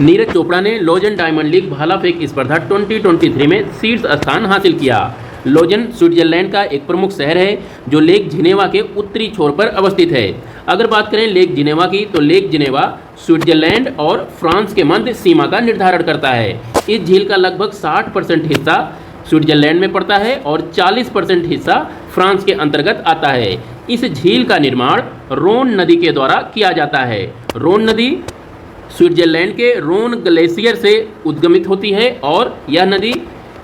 नीरज चोपड़ा ने लोजन diamond league भाला फेंक स्पर्धा 2023 में शीर्ष स्थान हासिल किया। लोजन स्विट्जरलैंड का एक प्रमुख शहर है जो लेक जिनेवा के उत्तरी छोर पर अवस्थित है। अगर बात करें लेक जिनेवा की तो लेक जिनेवा स्विट्जरलैंड और फ्रांस के मध्य सीमा का निर्धारण करता है। इस झील का लगभग 60% हिस्सा स्विट्जरलैंड में पड़ता है और 40% हिस्सा फ्रांस के अंतर्गत आता है। इस झील का निर्माण रोन नदी के द्वारा किया जाता है। रोन नदी स्विट्जरलैंड के रोन ग्लेशियर से उद्गमित होती है और यह नदी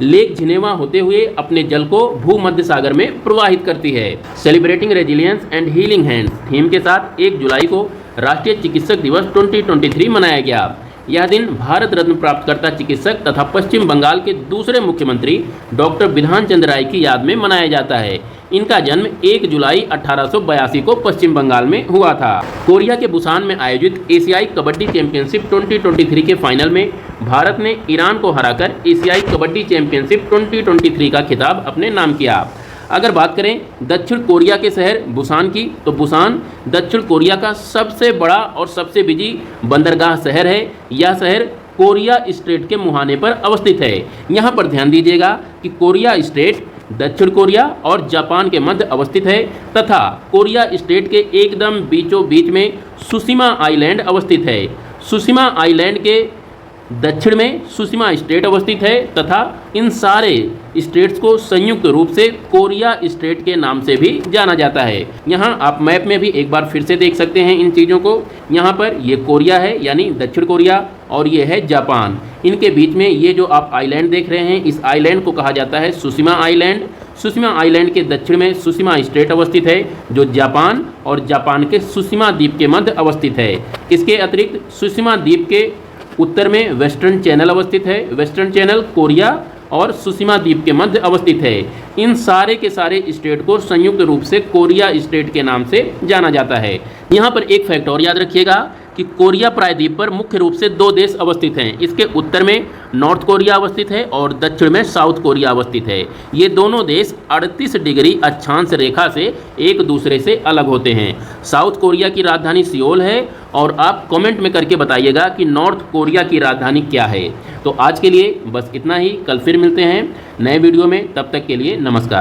लेक जिनेवा होते हुए अपने जल को भूमध्य सागर में प्रवाहित करती है। Celebrating resilience and healing hands theme के साथ 1 जुलाई को राष्ट्रीय चिकित्सक दिवस 2023 मनाया गया। यह दिन भारत रत्न प्राप्तकर्ता चिकित्सक तथा पश्चिम बंगाल के दूसरे मुख्यमंत्री डॉक्टर बिधान चंद्र राय की याद में मनाया जाता है। इनका जन्म 1 जुलाई 1882 को पश्चिम बंगाल में हुआ था। कोरिया के बुसान में आयोजित एशियाई कबड्डी चैंपियनशिप 2023 के फाइनल में भारत ने ईरान को हराकर एशियाई कबड्डी चैंपियनशिप 2023 का खिताब अपने नाम किया। अगर बात करें दक्षिण कोरिया के शहर बुसान की तो बुसान दक्षिण कोरिया का सबसे बड़ा और सबसे बिजी बंदरगाह शहर है। यह शहर कोरिया स्ट्रेट के मुहाने पर अवस्थित है। यहाँ पर ध्यान दीजिएगा कि कोरिया स्ट्रेट दक्षिण कोरिया और जापान के मध्य अवस्थित है तथा कोरिया स्ट्रेट के एकदम बीचों बीच में सुशिमा आइलैंड अवस्थित है। सुशिमा आइलैंड के दक्षिण में सुशिमा स्ट्रेट अवस्थित है तथा इन सारे स्ट्रेट्स को संयुक्त रूप से कोरिया स्ट्रेट के नाम से भी जाना जाता है। यहाँ आप मैप में भी एक बार फिर से देख सकते हैं इन चीज़ों को। यहाँ पर ये कोरिया है यानी दक्षिण कोरिया और ये है जापान। इनके बीच में ये जो आप आइलैंड देख रहे हैं इस आइलैंड को कहा जाता है सुशिमा आइलैंड। सुशिमा आइलैंड के दक्षिण में सुशिमा स्ट्रेट अवस्थित है जो जापान और जापान के सुशिमा द्वीप के मध्य अवस्थित है। इसके अतिरिक्त सुशिमा द्वीप के उत्तर में वेस्टर्न चैनल अवस्थित है। वेस्टर्न चैनल कोरिया और सुशिमा द्वीप के मध्य अवस्थित है। इन सारे के सारे स्टेट को संयुक्त रूप से कोरिया स्टेट के नाम से जाना जाता है। यहाँ पर एक फैक्ट और याद रखिएगा कि कोरिया प्रायद्वीप पर मुख्य रूप से 2 देश अवस्थित हैं। इसके उत्तर में नॉर्थ कोरिया अवस्थित है और दक्षिण में साउथ कोरिया अवस्थित है। ये दोनों देश 38 डिग्री अक्षांश रेखा से एक दूसरे से अलग होते हैं। साउथ कोरिया की राजधानी सियोल है और आप कमेंट में करके बताइएगा कि नॉर्थ कोरिया की राजधानी क्या है। तो आज के लिए बस इतना ही। कल फिर मिलते हैं नए वीडियो में। तब तक के लिए नमस्कार।